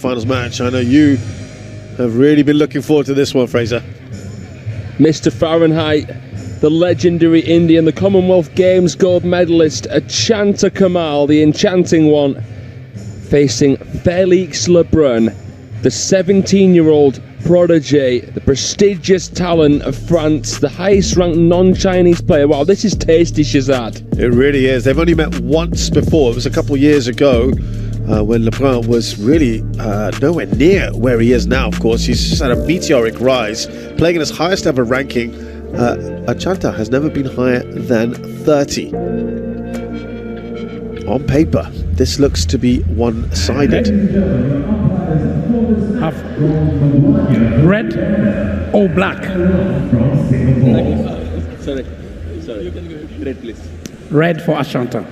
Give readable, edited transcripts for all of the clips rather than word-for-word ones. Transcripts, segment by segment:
Finals match. I know you have really been looking forward to this one, Fraser. Mr. Fahrenheit, the legendary Indian, the Commonwealth Games gold medalist, Achanta Kamal, the enchanting one, facing Felix Lebrun, the 17-year-old prodigy, the prestigious talent of France, the highest ranked non-Chinese player. Wow, this is tasty, Shazad. It really is. They've only met once before. It was a couple of years ago when Lebrun was really nowhere near where he is now, of course. He's just had a meteoric rise, playing in his highest ever ranking. Achanta has never been higher than 30. On paper, this looks to be one-sided. Have red or black? Sorry. You can go red, please. Red for Achanta.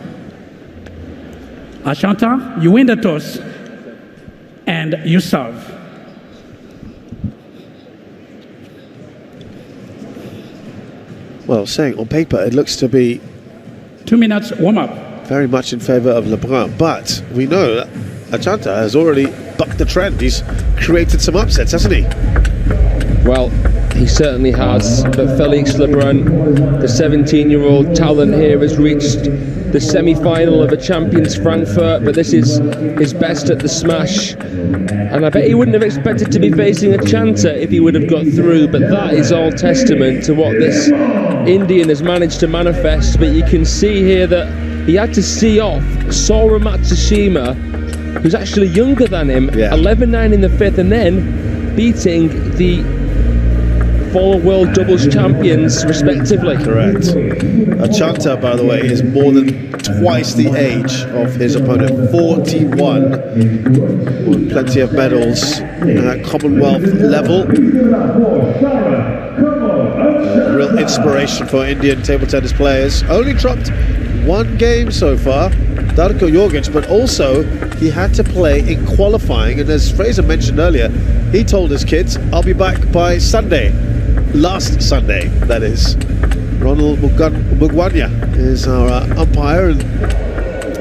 Achanta, you win the toss and you serve. Well, saying on paper, it looks to be 2 minutes warm-up. very much in favour of Lebrun, but we know that Achanta has already bucked the trend. He's created some upsets, hasn't he? Well, he certainly has, but Felix Lebrun, the 17-year-old talent here, has reached the semi-final of a Champions Frankfurt, but this is his best at the smash, and I bet he wouldn't have expected to be facing Achanta if he would have got through, but that is all testament to what this Indian has managed to manifest. But you can see here that he had to see off Sora Matsushima, who's actually younger than him, 11-9 in the fifth, and then beating the former world doubles champions respectively. Correct. Achanta, by the way, is more than twice the age of his opponent, 41, with plenty of medals at Commonwealth level. Real inspiration for Indian table tennis players. Only dropped one game so far, Darko Jorgic, but also he had to play in qualifying, and as Fraser mentioned earlier, he told his kids, I'll be back by Sunday. Last Sunday, that is. Ronald Mugwanya is our umpire, and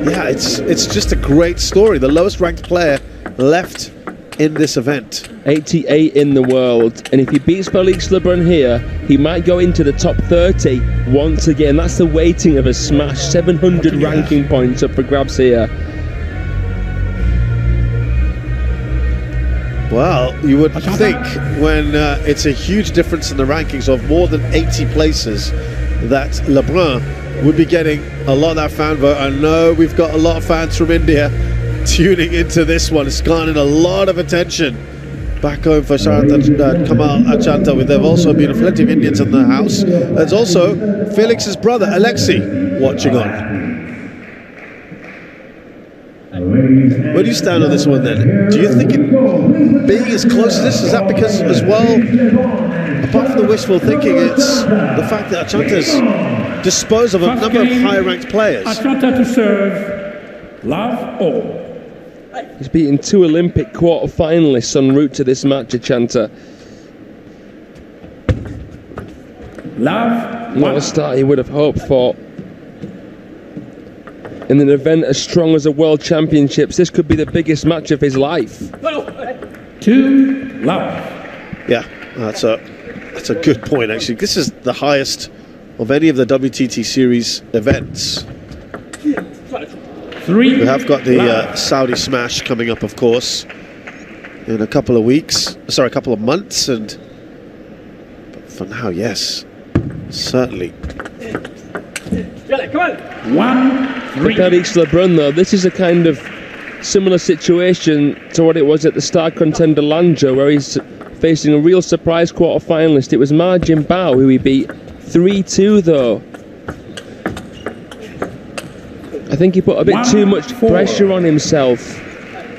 yeah, it's just a great story. The lowest ranked player left in this event. 88 in the world, and if he beats Felix Lebrun here, he might go into the top 30 once again. That's the weighting of a smash. 700 ranking points up for grabs here. Well, you would think when it's a huge difference in the rankings of more than 80 places that Lebrun would be getting a lot of that fan vote. I know we've got a lot of fans from India tuning into this one. It's garnered a lot of attention back home for Kamal Achanta. There have also been plenty of Indians in the house. There's also Felix's brother, Alexei, watching on. Where do you stand on this one then? Do you think it being as close as this, is that because as well, apart from the wishful thinking, it's the fact that Achanta's disposed of a number of higher ranked players? Achanta to serve, love all. He's beaten 2 Olympic quarter-finalists en route to this match, Achanta. Love. Not a start he would have hoped for. In an event as strong as the World Championships, this could be the biggest match of his life. 2 love. Yeah, that's a good point, actually. This is the highest of any of the WTT series events. 3 We have got the Saudi Smash coming up, of course, in a couple of weeks. Sorry, a couple of months, but for now, yes, certainly. 1-3. Felix Lebrun, though, this is a kind of similar situation to what it was at the star contender Lanzhou, where he's facing a real surprise quarter-finalist. It was Ma Jinbao who he beat 3-2, though. I think he put a bit too much pressure on himself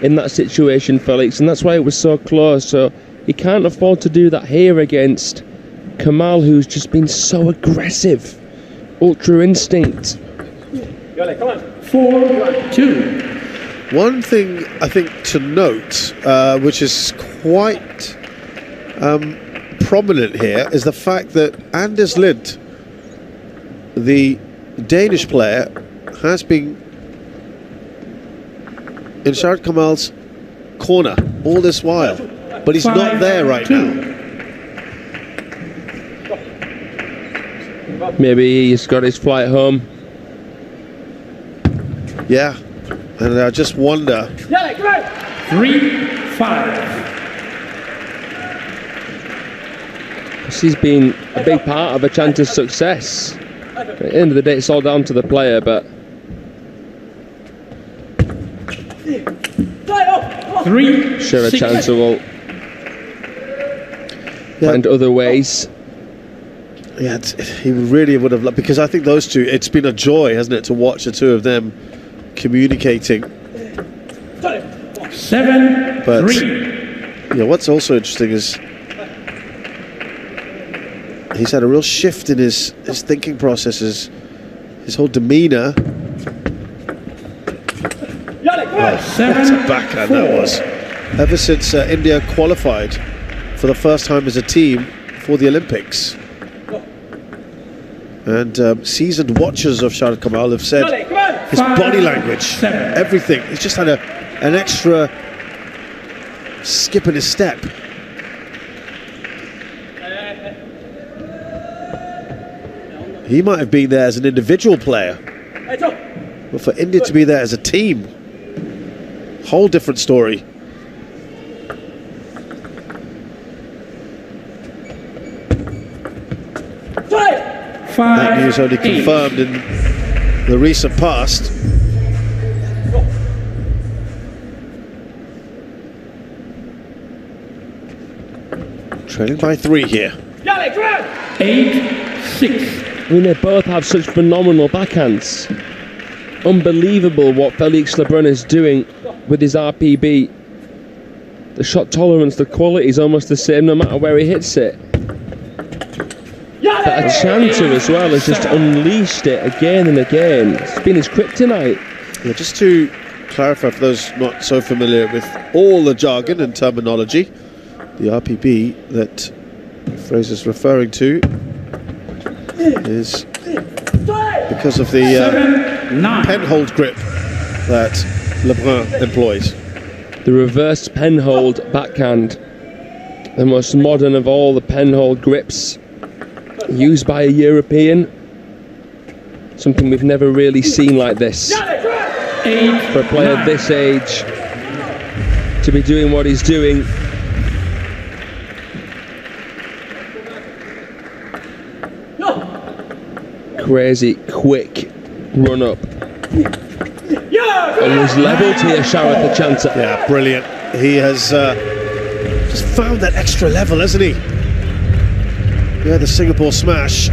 in that situation, Felix, and that's why it was so close. So he can't afford to do that here against Kamal, who's just been so aggressive. Ultra instinct. 4-2. One thing I think to note, which is quite prominent here, is the fact that Anders Lind, the Danish player, has been in Shard Kamal's corner all this while, but he's not there right now. Maybe he's got his flight home. Yeah, and I just wonder. 3-5. He's been a big part of Achanta's success. At the end of the day, it's all down to the player, but 3. sure Achanta will find other ways. Yeah, he really would have loved, because I think those two, it's been a joy, hasn't it, to watch the two of them communicating. 7-3. But yeah, what's also interesting is he's had a real shift in his thinking processes, his whole demeanour. Oh, what a backhand that was. Ever since India qualified for the first time as a team for the Olympics. And seasoned watchers of Sharath Kamal have said his body language, everything, he's just had an extra skip in his step. He might have been there as an individual player, but for India to be there as a team, whole different story. That news only confirmed in the recent past. Trailing by 3 here. 8-6. I mean, they both have such phenomenal backhands. Unbelievable what Felix Lebrun is doing with his RPB. The shot tolerance, the quality is almost the same no matter where he hits it. But Achanta as well has just unleashed it again and again. It's been his kryptonite. Yeah, just to clarify for those not so familiar with all the jargon and terminology, the RPB that Fraser's referring to is because of the penhold grip that Lebrun employs. The reverse penhold backhand, the most modern of all the penhold grips, used by a European. Something we've never really seen like this. For a player this age to be doing what he's doing. Crazy quick run up. And was levelled here, Sharath Achanta. Yeah, brilliant. He has just found that extra level, hasn't he? Yeah, the Singapore smash.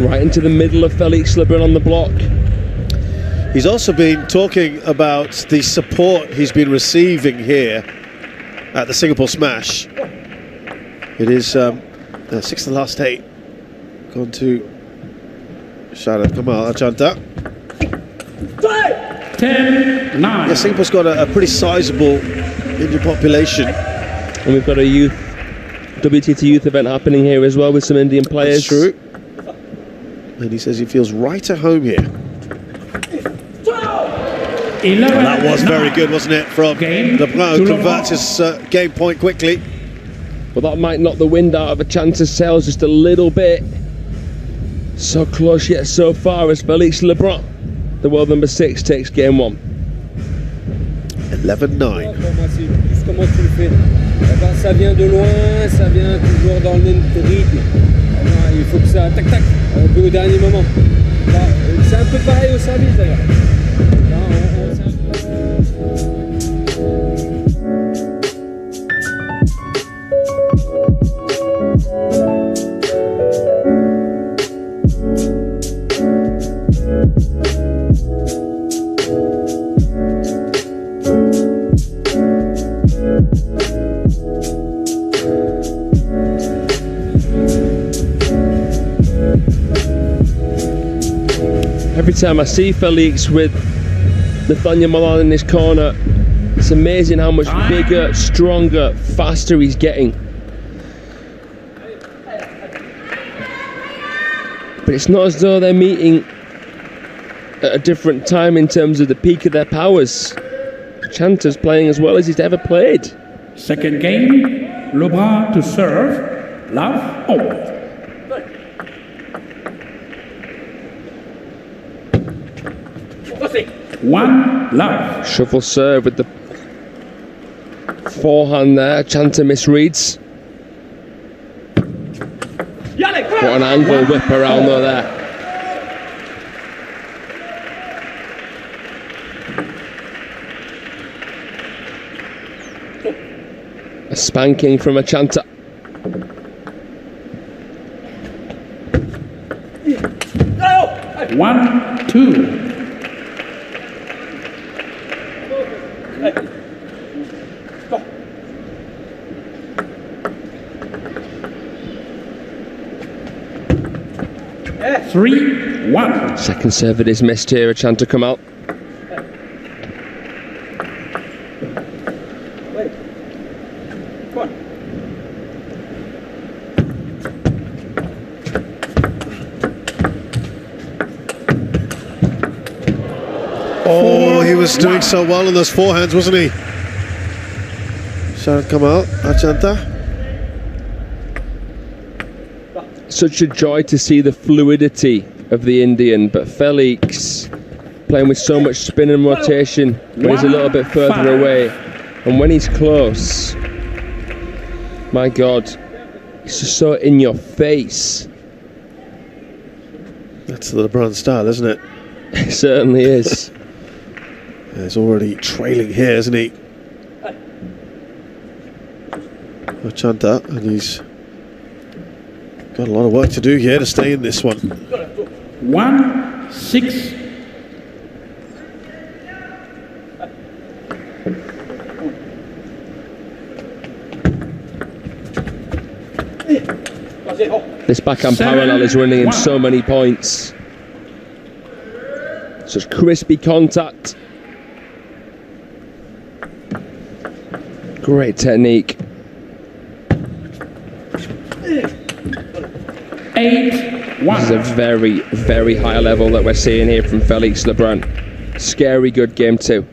Right into the middle of Felix Lebrun on the block. He's also been talking about the support he's been receiving here at the Singapore smash. It is 6 of the last 8. Gone to Sharath Kamal Achanta. 10-9. Yeah, Singapore's got a pretty sizable Indian population. And we've got a WTT youth event happening here as well with some Indian players. That's true. And he says he feels right at home here. 11, well, that was very good, wasn't it, from Lebrun, who converts his game point quickly. Well, that might knock the wind out of Achanta's sails just a little bit. So close yet so far as Felix Lebrun, the world number 6, takes game 1. 11-9. Comment tu le fais? Ça vient de loin, ça vient toujours dans le même rythme. Il faut que ça tac tac, un peu au dernier moment. C'est un peu pareil au service d'ailleurs. Every time I see Felix with Nathaniel Malan in his corner, it's amazing how much bigger, stronger, faster he's getting. But it's not as though they're meeting at a different time in terms of the peak of their powers. Achanta's playing as well as he's ever played. Second game, Lebrun to serve, love, all. One, love. Shuffle serve with the forehand there. Achanta misreads. What an angle whip around though there. A spanking from Achanta. One, two. Three, one. Second serve it is missed here. Achanta come out. Oh, he was doing so well on those forehands, wasn't he? Shall come out, Achanta. Such a joy to see the fluidity of the Indian, but Felix playing with so much spin and rotation when he's a little bit further away, and when he's close, my God, it's just so in your face. That's the LeBrun style, isn't it? It certainly is. He's already trailing here, isn't he? Achanta, and he's got a lot of work to do here to stay in this one. 1-6. This backhand parallel is winning him so many points. Such crispy contact. Great technique. 8-1. This is a very, very high level that we're seeing here from Felix Lebrun. Scary good game too.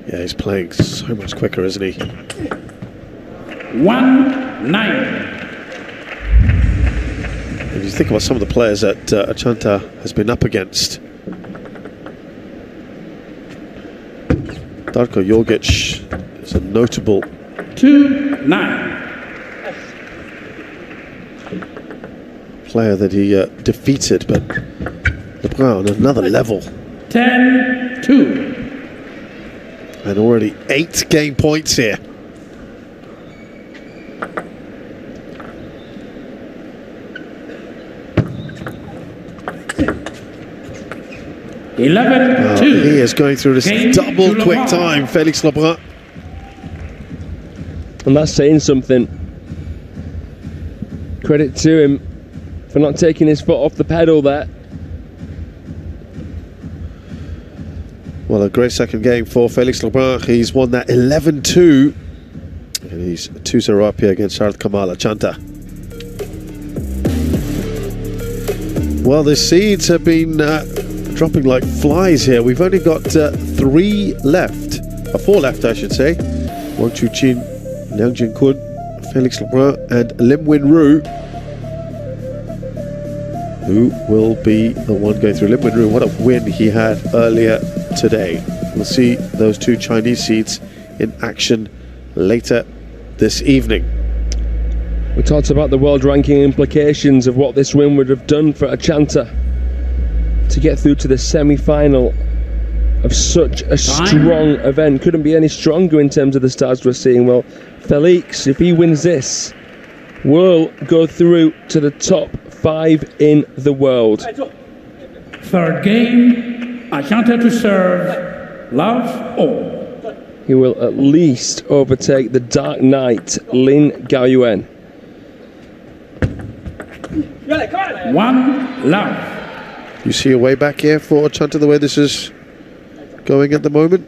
Yeah, he's playing so much quicker, isn't he? 1-9. If you think about some of the players that Achanta has been up against, Darko Jorgic is a notable 2-9. player that he defeated, but LeBrun on another level. 10-2. And already 8 game points here. He is going through this double quick time, Felix Lebrun. And that's saying something. Credit to him for not taking his foot off the pedal there. Well, a great second game for Felix Lebrun. He's won that 11-2. And he's 2-0 up here against KAMAL ACHANTA. Well, the seeds have been dropping like flies here. We've only got 3 left. 4 left, I should say. Wang Chuqin, Liang Jinkun, Felix Lebrun, and Lim Win-Ru, who will be the one going through. Lim Win-Ru, what a win he had earlier today. We'll see those 2 Chinese seeds in action later this evening. We talked about the world ranking implications of what this win would have done for Achanta to get through to the semi-final of such a strong event. Couldn't be any stronger in terms of the stars we're seeing. Well, Felix, if he wins this, will go through to the top 5 in the world. Third game, Achanta to serve, love, all. He will at least overtake the Dark Knight, Lin Gaoyuan. 1 love. You see a way back here for Achanta, the way this is going at the moment?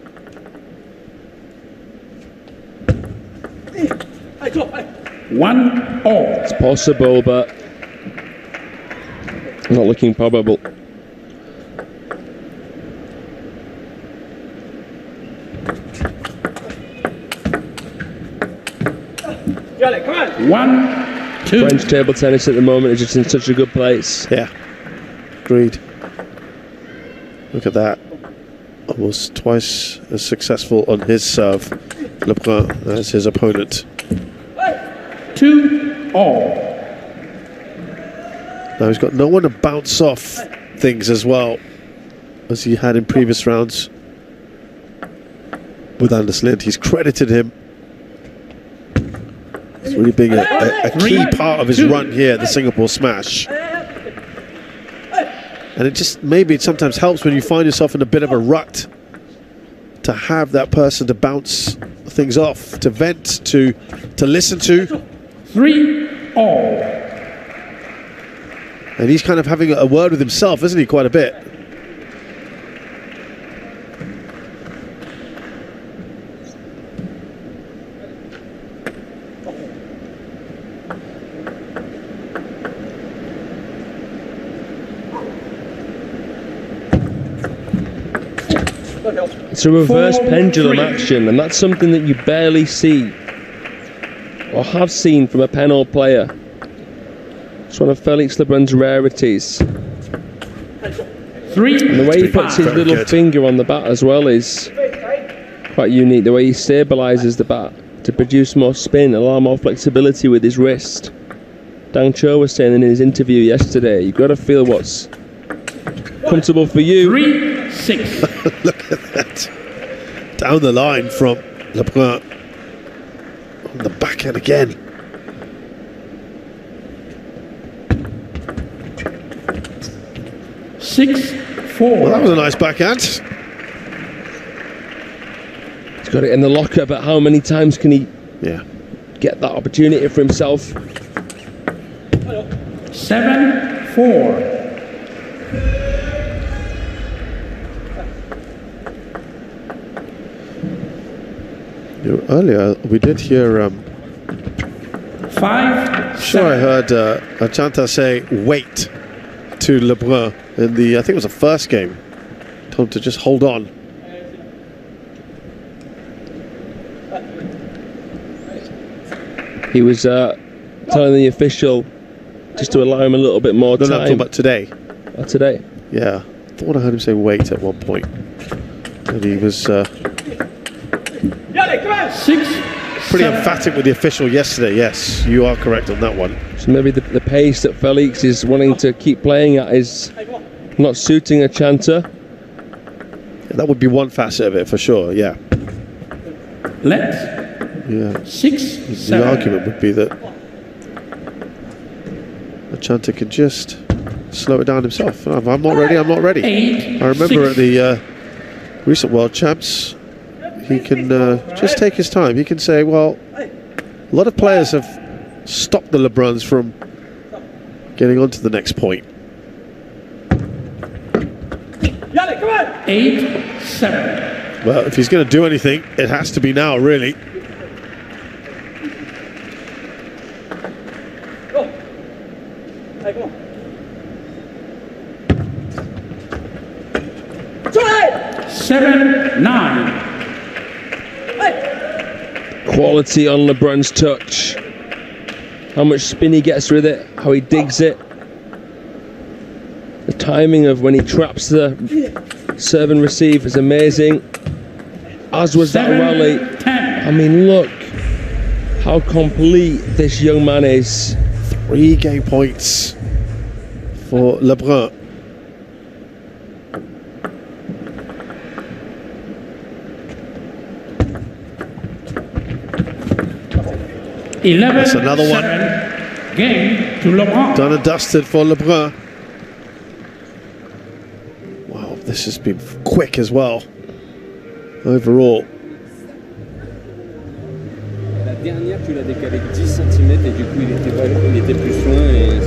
One all. It's possible, but not looking probable. 1-2. French table tennis at the moment is just in such a good place. Yeah, agreed. Look at that. Almost twice as successful on his serve, Lebrun, as his opponent. 2-all. Now he's got no one to bounce off things as well as he had in previous rounds with Anders Lind. He's credited him. It's really being a key part of his run here, the Singapore smash. And it just, maybe it sometimes helps when you find yourself in a bit of a rut to have that person to bounce things off, to vent, to listen to. 3-all. And he's kind of having a word with himself, isn't he, quite a bit? It's a reverse pendulum action, and that's something that you barely see or have seen from a Penal player. It's one of Felix Lebrun's rarities. 3. And the way he puts his little finger on the bat as well is quite unique. The way he stabilises the bat to produce more spin, allow more flexibility with his wrist. Dang Cho was saying in his interview yesterday, you've got to feel what's comfortable for you. 3-6. Look at that. Down the line from Lebrun. On the backhand again. 6-4. Well, that was a nice backhand. He's got it in the locker, but how many times can he get that opportunity for himself? 7-4. Earlier, we did hear. 5. Sure, I heard Achanta say "wait" to Lebrun in the. I think it was the first game. Told him to just hold on. He was telling the official just to allow him a little bit more time. No, I'm talking about today. Today? Yeah, I thought I heard him say "wait" at one point, and he was. 6. Pretty emphatic with the official yesterday. Yes, you are correct on that one. So maybe the pace that Felix is wanting to keep playing at is not suiting Achanta. Yeah, that would be one facet of it for sure. Yeah. Let. Yeah. 6-7. The argument would be that Achanta can just slow it down himself. If I'm not ready, I'm not ready. 8. I remember 6. at the recent World Champs, he can just take his time. He can say, well, a lot of players have stopped the Lebruns from getting on to the next point. 8-7. Well, if he's going to do anything, it has to be now, really. Seven, 9. Quality on LeBrun's touch. How much spin he gets with it, how he digs it. The timing of when he traps the serve and receive is amazing. As was that rally. 10. I mean, look how complete this young man is. 3 game points for Lebrun. That's another one. Game to Lebrun. Done and dusted for Lebrun. Wow, this has been quick as well. Overall. La dernière, tu l'as décalé 10 cm et du coup il était plus loin. Et...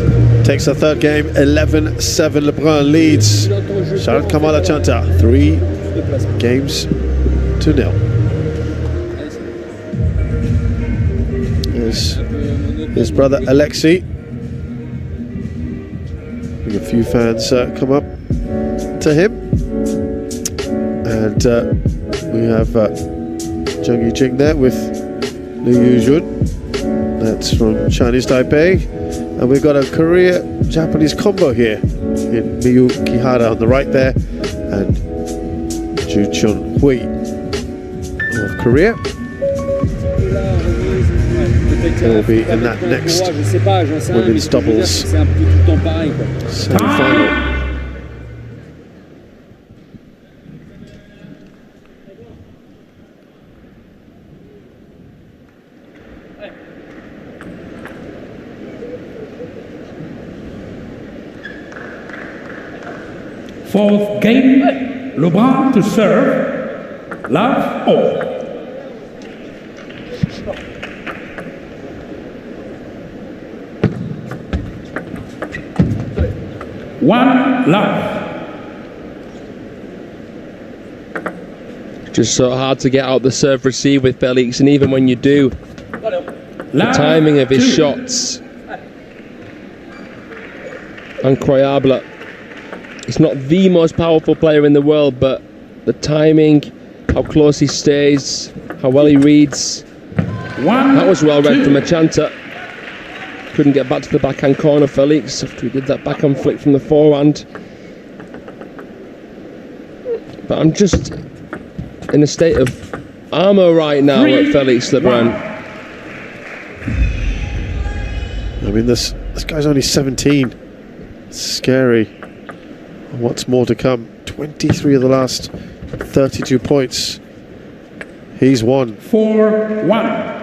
Takes the third game, 11-7. Lebrun leads. Shout out KAMAL ACHANTA, 3 games to 0. His brother Alexei. A few fans come up to him, and we have Zheng Yijing there with Liu Yujun. That's from Chinese Taipei. And we've got a Korea-Japanese combo here in Miyu Kihara on the right there, and Ju Chun-hui of Korea. Will be in that next women's doubles semi-final. Fourth game, Lebrun to serve, love all. One love. Just so hard to get out the serve receive with Felix, and even when you do, the timing of his shots, incroyable. He's not the most powerful player in the world, but the timing, how close he stays, how well he reads. That was well read from Achanta. Couldn't get back to the backhand corner, Felix, after he did that backhand flick from the forehand. But I'm just in a state of armour right now at Felix Lebrun. I mean, this guy's only 17. It's scary. What's more to come? 23 of the last 32 points. He's won. 4-1.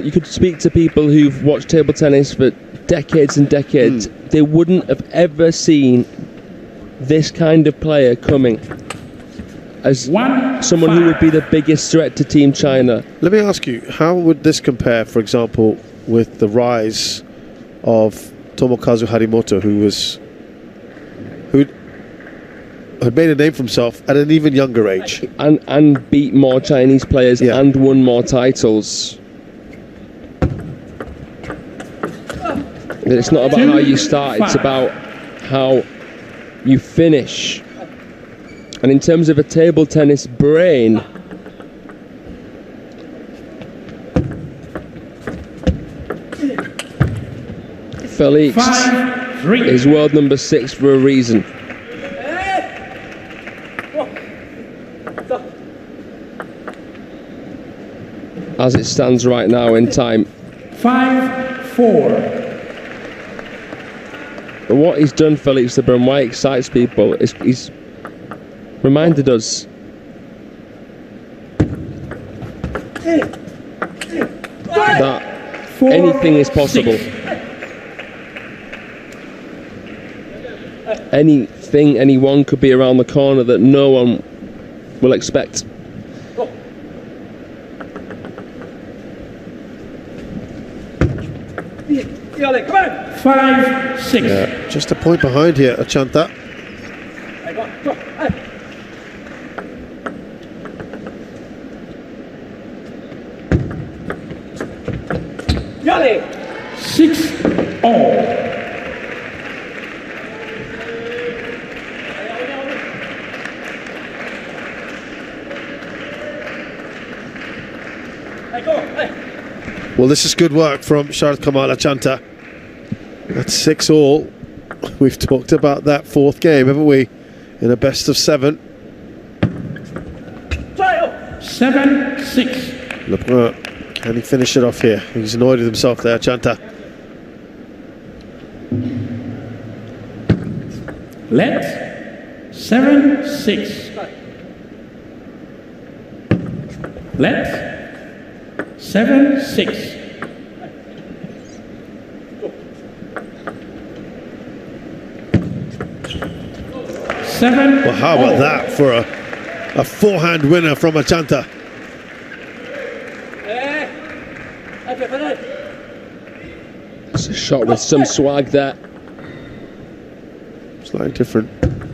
You could speak to people who've watched table tennis for decades and decades. They wouldn't have ever seen this kind of player coming as someone who would be the biggest threat to Team China. Let me ask you, how would this compare, for example, with the rise of Tomokazu Harimoto, who had made a name for himself at an even younger age, and beat more Chinese players and won more titles? It's not about how you start, it's about how you finish. And in terms of a table tennis brain, Felix is world number 6 for a reason. As it stands right now in time. 5-4. But what he's done, Felix Lebrun, why it excites people, is he's reminded us that anything is possible. Anything, anyone could be around the corner that no one will expect. Come on. 5-6. Yeah, just a point behind here, Achanta. Yale. 6-all. Well, this is good work from KAMAL ACHANTA. That's 6-all. We've talked about that fourth game, haven't we? In a best of 7. 7-6. Lebrun, can he finish it off here? He's annoyed with himself there, Achanta. Let 7-6. Let 7-6. Well, how about that for a forehand winner from Achanta? It's a shot with some swag there. Slightly different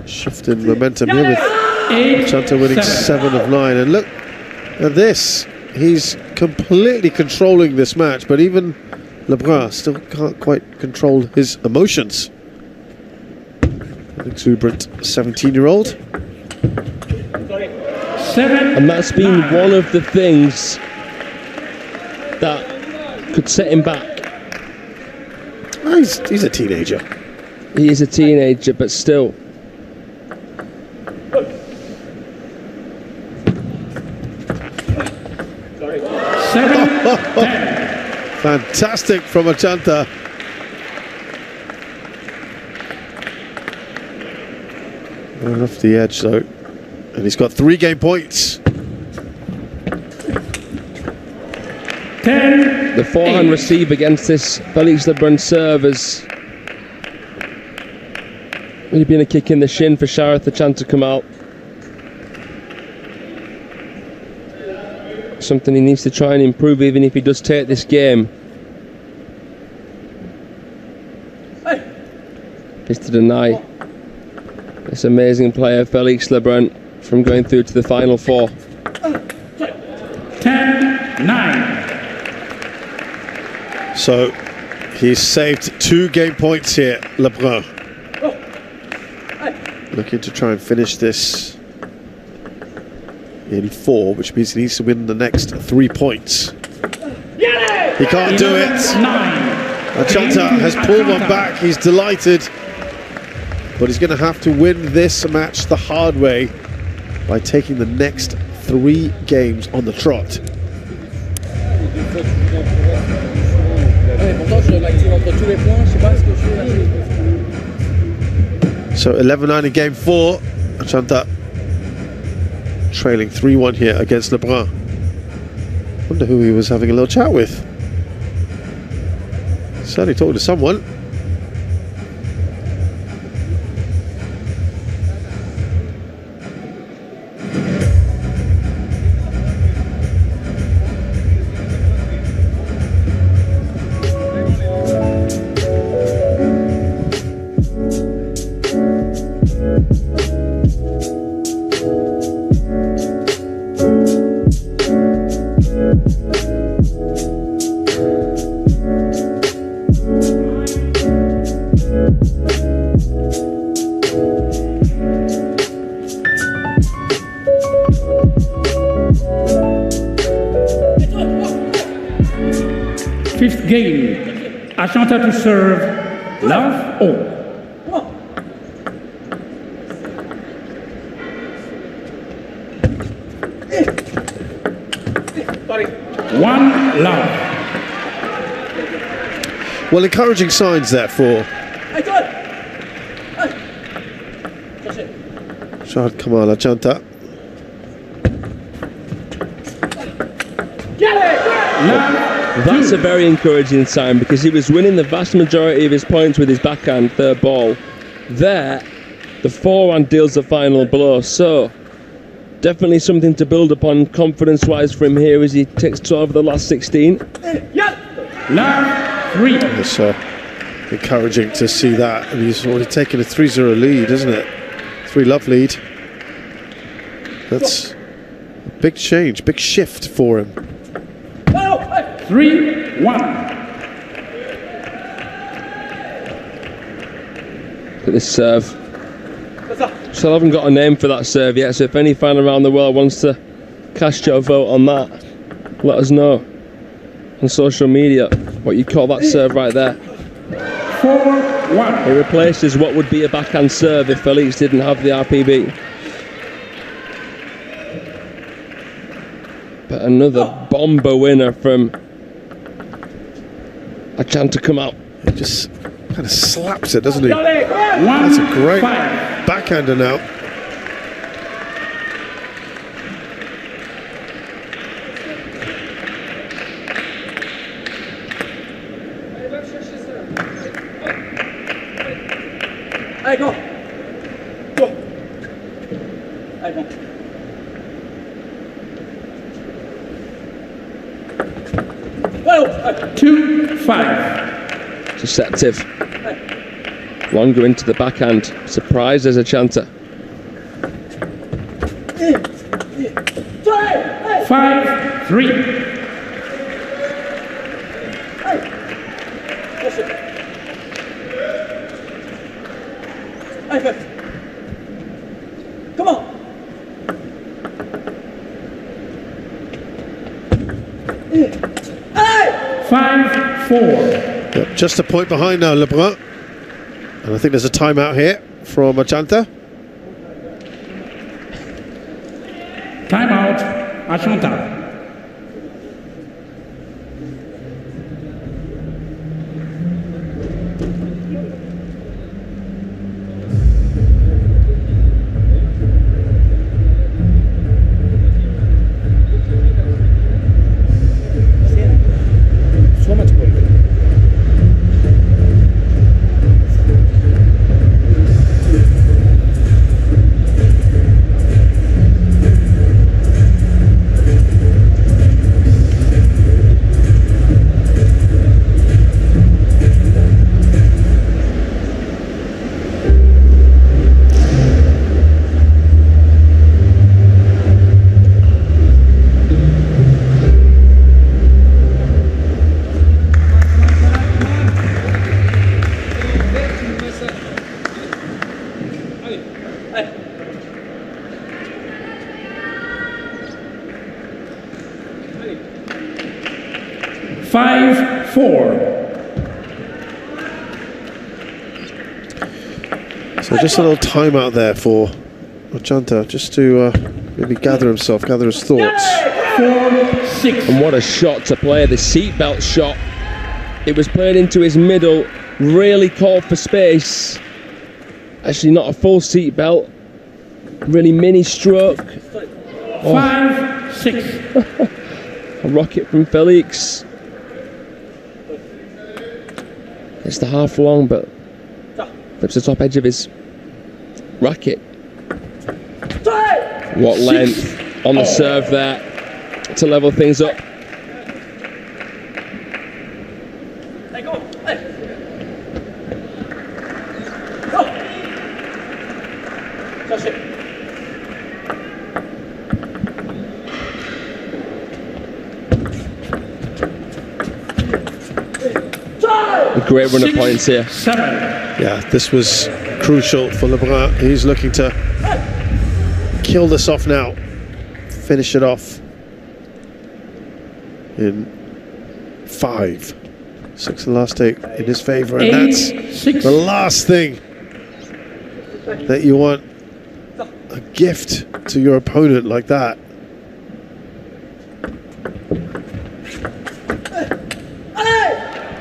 shift in momentum here with Achanta winning 7 of 9. And look at this. He's completely controlling this match, but even Lebrun still can't quite control his emotions. An exuberant 17-year-old. And that's been one of the things that could set him back. He's a teenager. He is a teenager, but still. Fantastic from Achanta. Right off the edge though. And he's got 3 game points. 10. The forehand receive against this Felix Lebrun serve has really been a kick in the shin for Sharath Achanta Kamal. Something he needs to try and improve even if he does take this game. Is to deny this amazing player Felix Lebrun from going through to the final 4. 10-9. So he's saved 2 game points here, Lebrun. Looking to try and finish this in 4, which means he needs to win the next 3 points. He can't do it. Achanta has pulled one back. He's delighted. But he's going to have to win this match the hard way by taking the next 3 games on the trot. So 11-9 in game 4. Achanta trailing 3-1 here against Lebrun. Wonder who he was having a little chat with. Certainly talking to someone. Fifth game. Achanta to serve. Love all. One love. Well, encouraging signs there for KAMAL ACHANTA. That's a very encouraging sign because he was winning the vast majority of his points with his backhand third ball. There, the forehand deals the final blow. So, definitely something to build upon confidence-wise for him here as he takes 12 of the last 16. Love 3. It's encouraging to see that. And he's already taken a 3-0 lead, isn't it? 3-love lead. That's a big change, big shift for him. 3-1. Look at this serve. Still haven't got a name for that serve yet, so if any fan around the world wants to cast your vote on that, let us know on social media what you call that serve right there. 4-1. It replaces what would be a backhand serve if Felix didn't have the RPB. But another bomber winner from Achanta Kamal. He just kind of slaps it, doesn't he? That's a great backhander now. Allez, go. Go. Allez, bon. Well, 2-5. Deceptive. Longer into the backhand. Surprised as Achanta. 5-3. Come on. Allez. 5-4. 5-4. Yep, just a point behind now, Lebrun. And I think there's a timeout here from Achanta. Timeout, Achanta. So just a little timeout there for Achanta, just to maybe gather himself, gather his thoughts. 4-6. And what a shot to play, the seatbelt shot. It was played into his middle, really called for space. Actually not a full seatbelt, really mini stroke. 5-6. A rocket from Felix. It's the half long, but flips the top edge of his racket. What length on the serve there to level things up. A great run of points here. 7. Yeah, this was crucial for Lebrun. He's looking to kill this off now, finish it off in 5. 6 the last 8 in his favour, and that's 6. the last thing that you want. A gift to your opponent like that.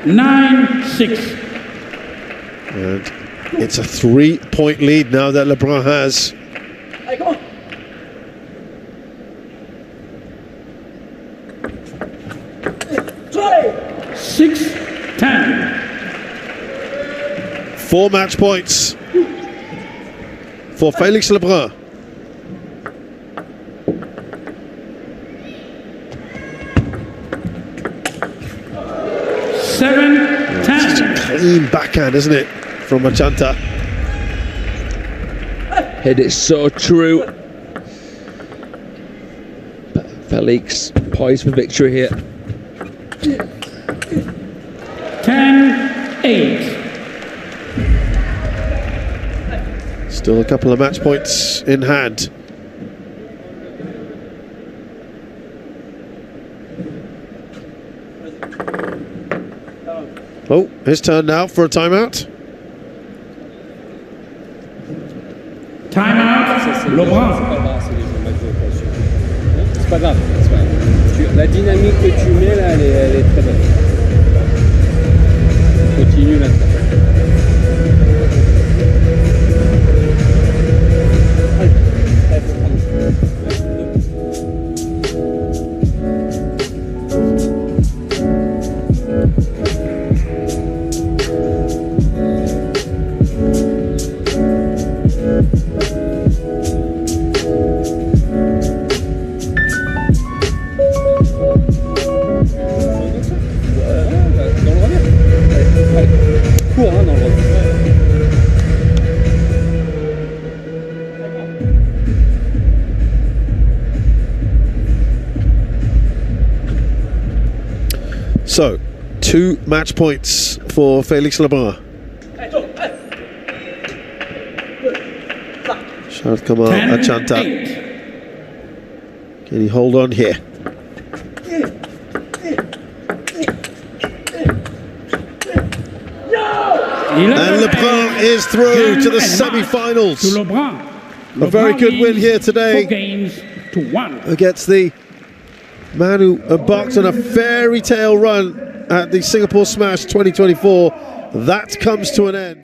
Nine, 6. And it's a 3-point lead now that Lebrun has. 6-10. 4 match points for Felix Lebrun. Clean backhand, isn't it, from Achanta? Hit it so true. But Felix poised for victory here. 10-8. Still a couple of match points in hand. Oh, his turn now for a timeout. Timeout, Lebrun. C'est pas grave, c'est pas grave. La dynamique que tu mets là, elle est très bonne. Continue là-dedans. So, 2 match points for Felix Lebrun. KAMAL Achanta. Can he hold on here? And Lebrun is through to the semi-finals. A very good win here today against the man who embarked on a fairy tale run at the Singapore Smash 2024. That comes to an end.